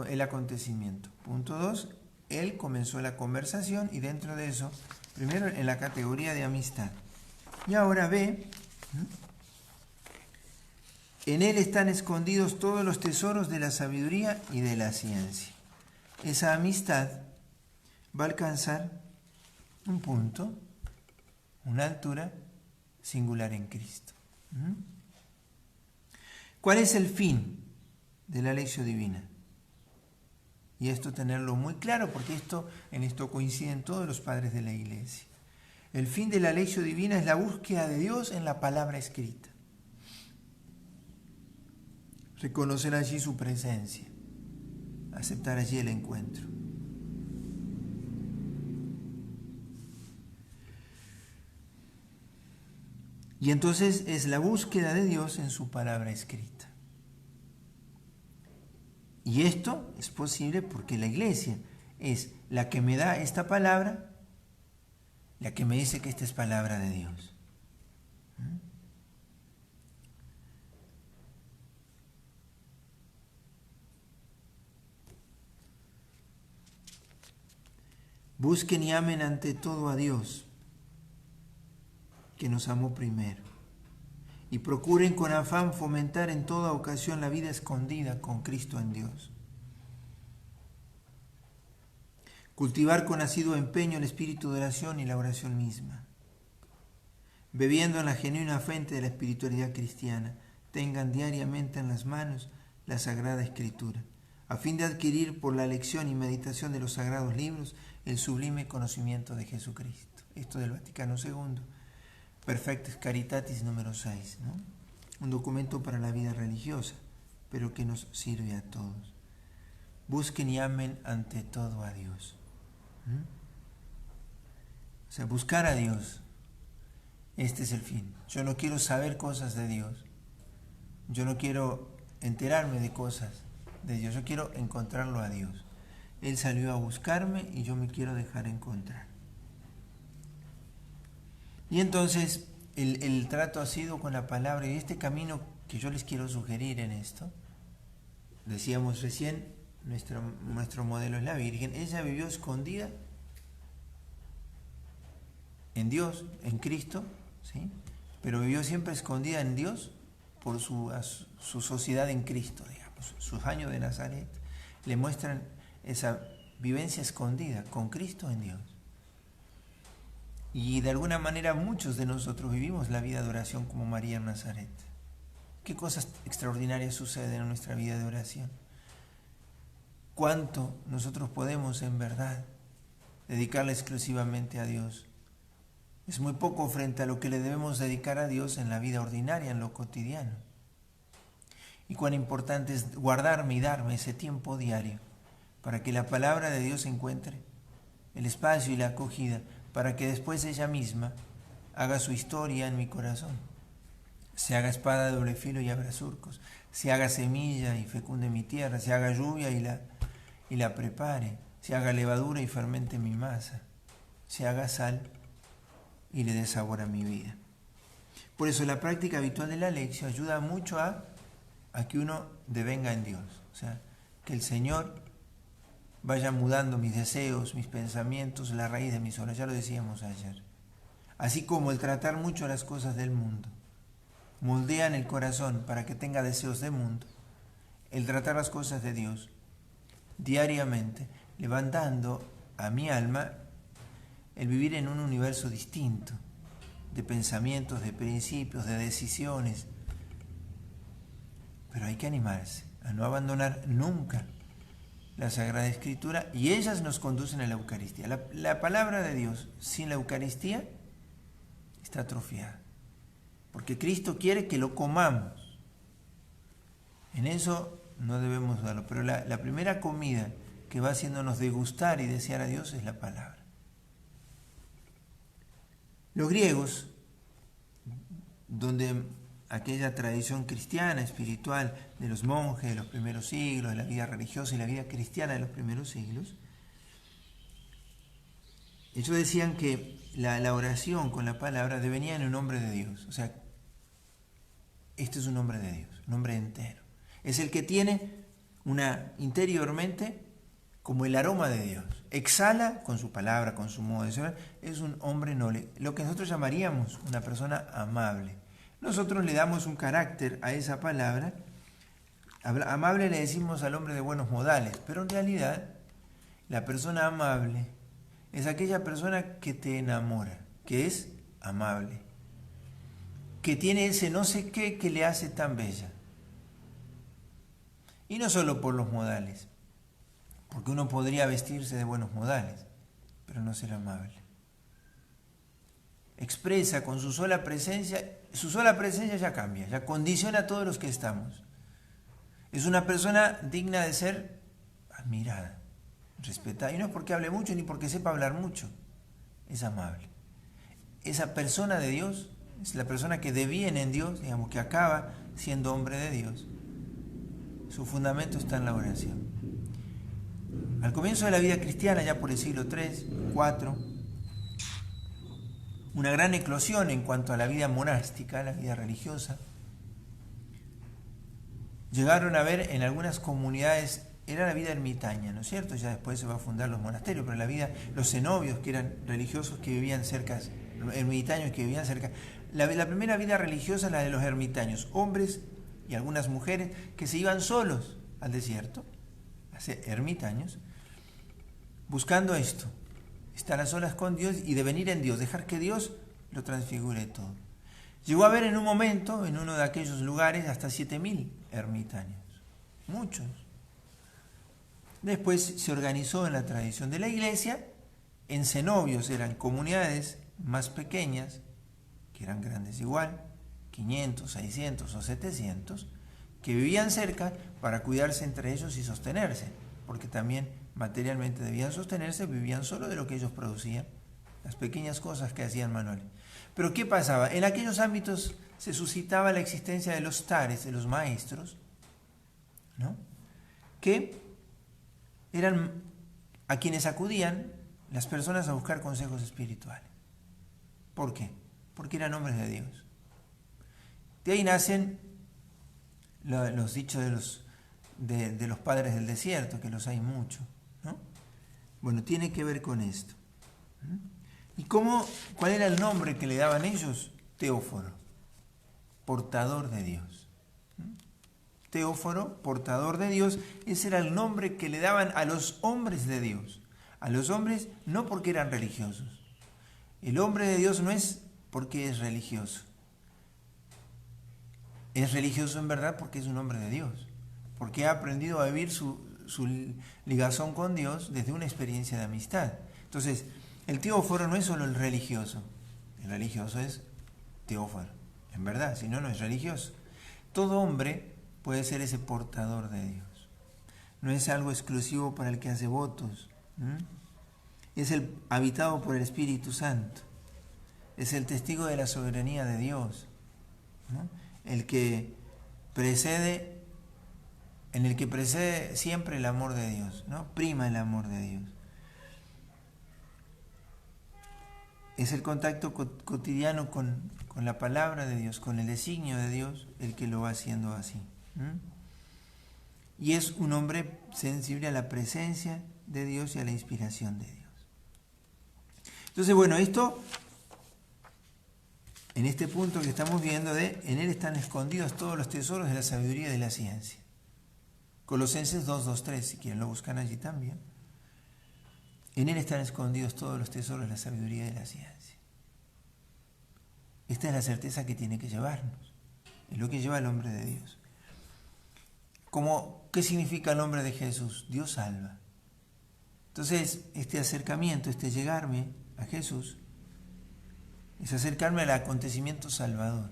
el acontecimiento. Punto 2, él comenzó la conversación y dentro de eso, primero en la categoría de amistad. Y ahora B, en él están escondidos todos los tesoros de la sabiduría y de la ciencia. Esa amistad va a alcanzar un punto, una altura singular en Cristo. ¿Cuál es el fin de la lección divina? Y esto tenerlo muy claro, porque en esto coinciden todos los padres de la Iglesia. El fin de la lección divina es la búsqueda de Dios en la palabra escrita. Reconocer allí su presencia, aceptar allí el encuentro. Y entonces es la búsqueda de Dios en su palabra escrita. Y esto es posible porque la Iglesia es la que me da esta palabra, la que me dice que esta es palabra de Dios. Busquen y amen ante todo a Dios, que nos amó primero. Y procuren con afán fomentar en toda ocasión la vida escondida con Cristo en Dios. Cultivar con asiduo empeño el espíritu de oración y la oración misma. Bebiendo en la genuina fuente de la espiritualidad cristiana, tengan diariamente en las manos la Sagrada Escritura, a fin de adquirir por la lección y meditación de los sagrados libros el sublime conocimiento de Jesucristo. Esto del Vaticano II, Perfectis Caritatis número 6, ¿no? Un documento para la vida religiosa, pero que nos sirve a todos. Busquen y amen ante todo a Dios. O sea, buscar a Dios. Este es el fin. Yo no quiero saber cosas de Dios. Yo no quiero enterarme de cosas de Dios. Yo quiero encontrarlo a Dios. Él salió a buscarme y yo me quiero dejar encontrar. Y entonces el trato ha sido con la palabra y este camino que yo les quiero sugerir en esto. Decíamos recién, nuestro modelo es la Virgen. Ella vivió escondida en Dios, en Cristo, ¿sí? Pero vivió siempre escondida en Dios por su sociedad en Cristo, digamos. Sus años de Nazaret le muestran esa vivencia escondida con Cristo en Dios. Y de alguna manera muchos de nosotros vivimos la vida de oración como María en Nazaret. ¿Qué cosas extraordinarias suceden en nuestra vida de oración? ¿Cuánto nosotros podemos en verdad dedicarle exclusivamente a Dios? Es muy poco frente a lo que le debemos dedicar a Dios en la vida ordinaria, en lo cotidiano. Y cuán importante es guardarme y darme ese tiempo diario para que la palabra de Dios encuentre el espacio y la acogida, para que después ella misma haga su historia en mi corazón. Se haga espada de doble filo y abra surcos. Se haga semilla y fecunde mi tierra. Se haga lluvia y la prepare. Se haga levadura y fermente mi masa. Se haga sal y le dé sabor a mi vida. Por eso la práctica habitual de la lección ayuda mucho a que uno devenga en Dios. O sea, que el Señor vaya mudando mis deseos, mis pensamientos, la raíz de mis obras. Ya lo decíamos ayer. Así como el tratar mucho las cosas del mundo moldean el corazón para que tenga deseos de mundo, el tratar las cosas de Dios diariamente le van dando a mi alma el vivir en un universo distinto de pensamientos, de principios, de decisiones. Pero hay que animarse a no abandonar nunca la Sagrada Escritura, y ellas nos conducen a la Eucaristía. La palabra de Dios sin la Eucaristía está atrofiada, porque Cristo quiere que lo comamos. En eso no debemos darlo, pero la primera comida que va haciéndonos degustar y desear a Dios es la palabra. Los griegos, donde aquella tradición cristiana, espiritual, de los monjes de los primeros siglos, de la vida religiosa y la vida cristiana de los primeros siglos, ellos decían que la oración con la palabra devenía en un nombre de Dios. O sea, este es un nombre de Dios, un nombre entero. Es el que tiene interiormente como el aroma de Dios. Exhala con su palabra, con su modo de ser. Es un hombre noble, lo que nosotros llamaríamos una persona amable. Nosotros le damos un carácter a esa palabra. Amable le decimos al hombre de buenos modales, pero en realidad la persona amable es aquella persona que te enamora, que es amable, que tiene ese no sé qué que le hace tan bella. Y no solo por los modales, porque uno podría vestirse de buenos modales, pero no ser amable. Expresa con su sola presencia ya cambia, ya condiciona a todos los que estamos. Es una persona digna de ser admirada, respetada, y no es porque hable mucho ni porque sepa hablar mucho, es amable. Esa persona de Dios es la persona que deviene en Dios, digamos, que acaba siendo hombre de Dios. Su fundamento está en la oración. Al comienzo de la vida cristiana, ya por el siglo III, IV, una gran eclosión en cuanto a la vida monástica, la vida religiosa. Llegaron a ver en algunas comunidades, era la vida ermitaña, ¿no es cierto? Ya después se va a fundar los monasterios, pero la vida, los cenobios, que eran religiosos que vivían cerca, ermitaños que vivían cerca. La primera vida religiosa, la de los ermitaños, hombres y algunas mujeres que se iban solos al desierto, a ser ermitaños, buscando esto, estar a solas con Dios y devenir en Dios, dejar que Dios lo transfigure todo. Llegó a haber en un momento, en uno de aquellos lugares, hasta 7.000 ermitaños, muchos. Después se organizó en la tradición de la iglesia, en cenobios, eran comunidades más pequeñas, que eran grandes igual, 500, 600 o 700, que vivían cerca para cuidarse entre ellos y sostenerse, porque también materialmente debían sostenerse, vivían solo de lo que ellos producían, las pequeñas cosas que hacían manuales. Pero ¿qué pasaba? En aquellos ámbitos se suscitaba la existencia de los tares, de los maestros, ¿no?, que eran a quienes acudían las personas a buscar consejos espirituales. ¿Por qué? Porque eran hombres de Dios. De ahí nacen los dichos de los padres del desierto, que los hay muchos, ¿no? Bueno, tiene que ver con esto. ¿Y cuál era el nombre que le daban ellos? Teóforo, portador de Dios. Teóforo, portador de Dios, ese era el nombre que le daban a los hombres de Dios. A los hombres no porque eran religiosos. El hombre de Dios no es porque es religioso. Es religioso en verdad porque es un hombre de Dios, porque ha aprendido a vivir su ligazón con Dios desde una experiencia de amistad. Entonces, el teóforo no es solo el religioso es teóforo, en verdad, si no, no es religioso. Todo hombre puede ser ese portador de Dios. No es algo exclusivo para el que hace votos. Es el habitado por el Espíritu Santo. Es el testigo de la soberanía de Dios, ¿no?, en el que precede siempre el amor de Dios, ¿no?, prima el amor de Dios. Es el contacto cotidiano con la palabra de Dios, con el designio de Dios, el que lo va haciendo así. Y es un hombre sensible a la presencia de Dios y a la inspiración de Dios. Entonces, bueno, esto, en este punto que estamos viendo en él están escondidos todos los tesoros de la sabiduría y de la ciencia. Colosenses 2:3, si quieren lo buscan allí también. En él están escondidos todos los tesoros de la sabiduría y de la ciencia. Esta es la certeza que tiene que llevarnos. Es lo que lleva al hombre de Dios. ¿Qué significa el nombre de Jesús? Dios salva. Entonces, este acercamiento, este llegarme a Jesús, es acercarme al acontecimiento salvador.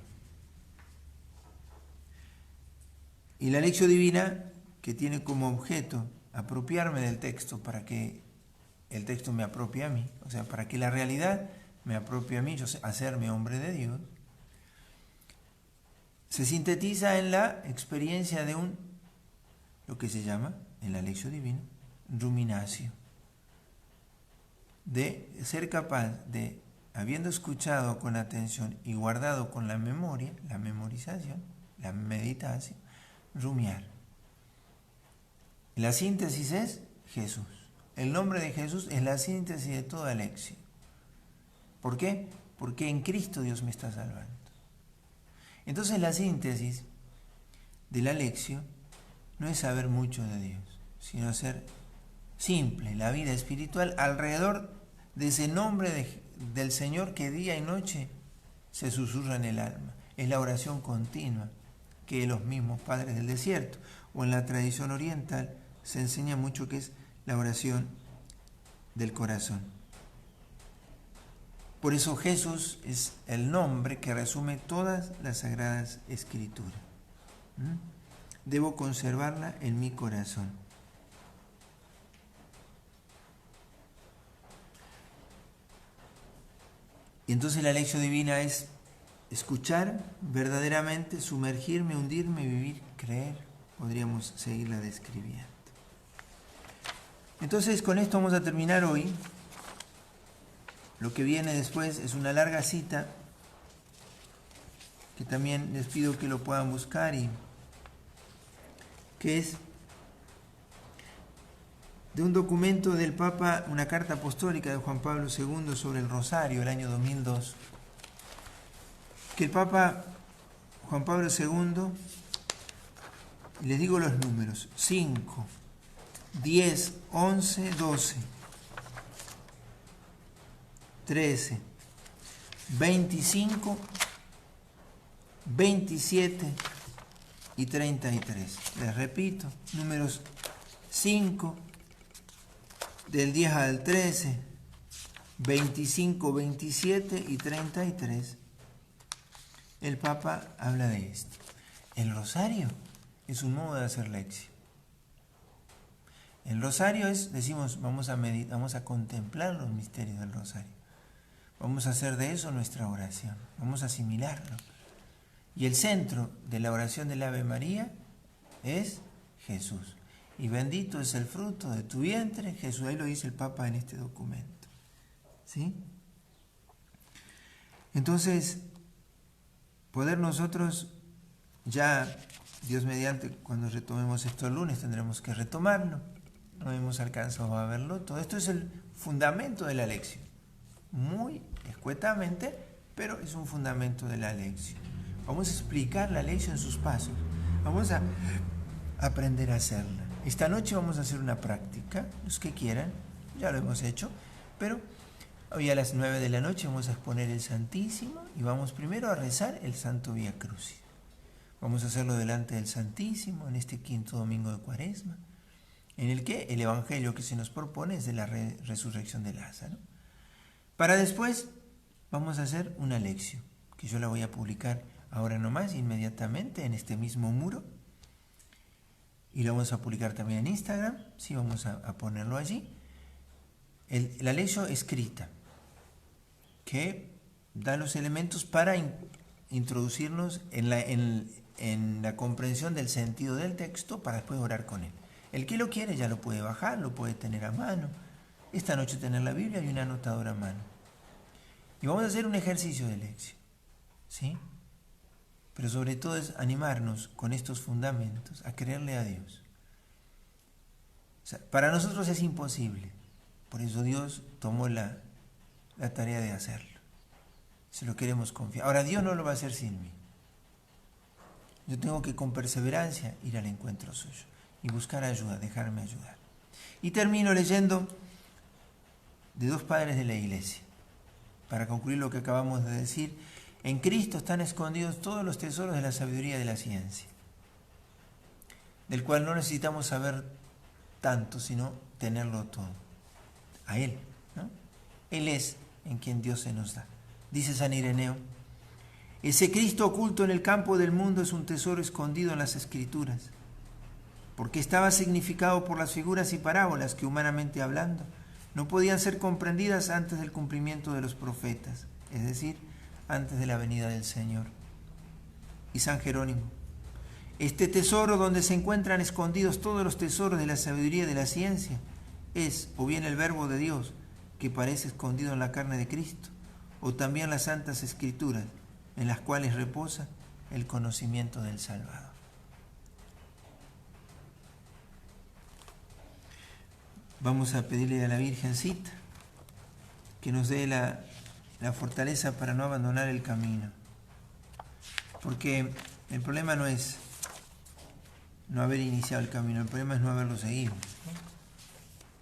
Y la lección divina, que tiene como objeto apropiarme del texto para que el texto me apropie a mí, o sea, para que la realidad me apropie a mí, yo hacerme hombre de Dios, se sintetiza en la experiencia de lo que se llama, en la lección divina, ruminatio. De ser capaz de, habiendo escuchado con atención y guardado con la memoria, la memorización, la meditación, rumiar. La síntesis es Jesús. El nombre de Jesús es la síntesis de toda lección. ¿Por qué? Porque en Cristo Dios me está salvando. Entonces la síntesis de la lección no es saber mucho de Dios, sino ser simple, la vida espiritual alrededor de ese nombre del Señor que día y noche se susurra en el alma. Es la oración continua que los mismos padres del desierto o en la tradición oriental se enseña mucho, que es la oración del corazón. Por eso Jesús es el nombre que resume todas las sagradas escrituras. Debo conservarla en mi corazón. Y entonces la lección divina es escuchar verdaderamente, sumergirme, hundirme, vivir, creer. Podríamos seguirla describiendo. Entonces con esto vamos a terminar hoy. Lo que viene después es una larga cita que también les pido que lo puedan buscar, y que es de un documento del Papa, una carta apostólica de Juan Pablo II sobre el Rosario, el año 2002, que el Papa Juan Pablo II, les digo los números, 5, 10, 11, 12, 13, 25, 27 y 33. Les repito, números 5, del 10 al 13, 25, 27 y 33. El Papa habla de esto. El rosario es un modo de hacer lección. El rosario es, decimos, vamos a contemplar los misterios del rosario. Vamos a hacer de eso nuestra oración. Vamos a asimilarlo. Y el centro de la oración del Ave María es Jesús. Y bendito es el fruto de tu vientre, Jesús. Ahí lo dice el Papa en este documento. ¿Sí? Entonces, poder nosotros ya, Dios mediante, cuando retomemos esto el lunes, tendremos que retomarlo. No hemos alcanzado a verlo. Todo esto es el fundamento de la lección. Muy escuetamente, pero es un fundamento de la lección. Vamos a explicar la lección en sus pasos. Vamos a aprender a hacerla. Esta noche vamos a hacer una práctica, los que quieran, ya lo hemos hecho, pero hoy a las 9 de la noche vamos a exponer el Santísimo y vamos primero a rezar el Santo Vía Crucis. Vamos a hacerlo delante del Santísimo en este quinto domingo de Cuaresma, en el que el Evangelio que se nos propone es de la resurrección de Lázaro. Para después vamos a hacer una lección, que yo la voy a publicar ahora nomás, inmediatamente, en este mismo muro. Y lo vamos a publicar también en Instagram, sí, vamos a ponerlo allí. La lección escrita, que da los elementos para introducirnos en la comprensión del sentido del texto, para después orar con él. El que lo quiere ya lo puede bajar, lo puede tener a mano. Esta noche tener la Biblia y un anotador a mano. Y vamos a hacer un ejercicio de lección, ¿sí? Pero sobre todo es animarnos con estos fundamentos a creerle a Dios. O sea, para nosotros es imposible. Por eso Dios tomó la tarea de hacerlo. Se lo queremos confiar. Ahora, Dios no lo va a hacer sin mí. Yo tengo que con perseverancia ir al encuentro suyo y buscar ayuda, dejarme ayudar. Y termino leyendo de dos padres de la Iglesia. Para concluir lo que acabamos de decir, en Cristo están escondidos todos los tesoros de la sabiduría y de la ciencia, del cual no necesitamos saber tanto, sino tenerlo todo. A Él, ¿no? Él es en quien Dios se nos da. Dice San Ireneo, ese Cristo oculto en el campo del mundo es un tesoro escondido en las Escrituras, porque estaba significado por las figuras y parábolas que, humanamente hablando, no podían ser comprendidas antes del cumplimiento de los profetas, es decir, antes de la venida del Señor. y San Jerónimo. Este tesoro donde se encuentran escondidos todos los tesoros de la sabiduría y de la ciencia es o bien el verbo de Dios que parece escondido en la carne de Cristo, o también las santas escrituras en las cuales reposa el conocimiento del Salvador. Vamos a pedirle a la Virgencita que nos dé la fortaleza para no abandonar el camino. Porque el problema no es no haber iniciado el camino, el problema es no haberlo seguido.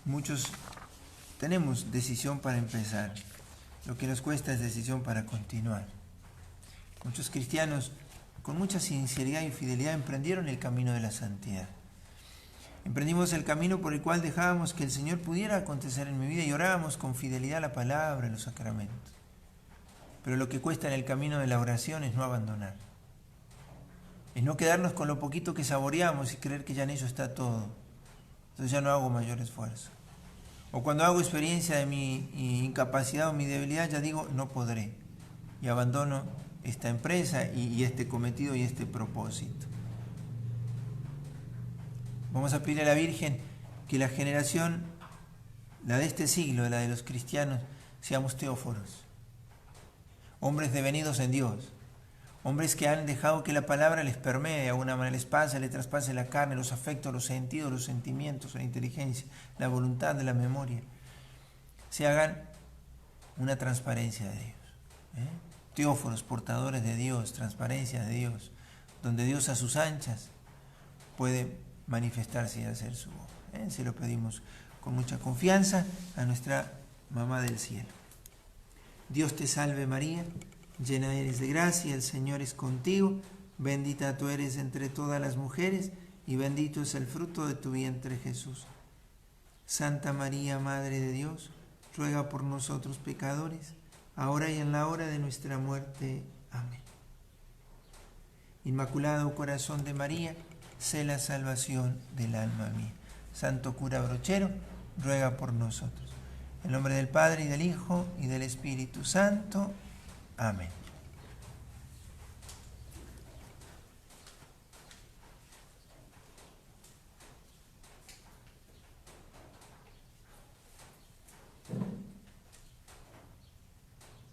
Muchos tenemos decisión para empezar, lo que nos cuesta es decisión para continuar. Muchos cristianos con mucha sinceridad y fidelidad emprendieron el camino de la santidad. Emprendimos el camino por el cual dejábamos que el Señor pudiera acontecer en mi vida y orábamos con fidelidad la palabra y los sacramentos. Pero lo que cuesta en el camino de la oración es no abandonar. Es no quedarnos con lo poquito que saboreamos y creer que ya en ello está todo. Entonces ya no hago mayor esfuerzo. O cuando hago experiencia de mi incapacidad o mi debilidad, ya digo, no podré. Y abandono esta empresa y este cometido y este propósito. Vamos a pedirle a la Virgen que la generación, la de este siglo, la de los cristianos, seamos teóforos. Hombres devenidos en Dios. Hombres que han dejado que la palabra les permee de alguna manera, les pase, les traspase la carne, los afectos, los sentidos, los sentimientos, la inteligencia, la voluntad de la memoria. Se hagan una transparencia de Dios. Teóforos, portadores de Dios, transparencia de Dios, donde Dios a sus anchas puede manifestarse y hacer su obra. Se lo pedimos con mucha confianza a nuestra Mamá del Cielo. Dios te salve María, llena eres de gracia, el Señor es contigo, bendita tú eres entre todas las mujeres y bendito es el fruto de tu vientre Jesús. Santa María, Madre de Dios, ruega por nosotros pecadores, ahora y en la hora de nuestra muerte. Amén. Inmaculado Corazón de María, sé la salvación del alma mía. Santo cura brochero, ruega por nosotros. En nombre del Padre, y del Hijo, y del Espíritu Santo. Amén.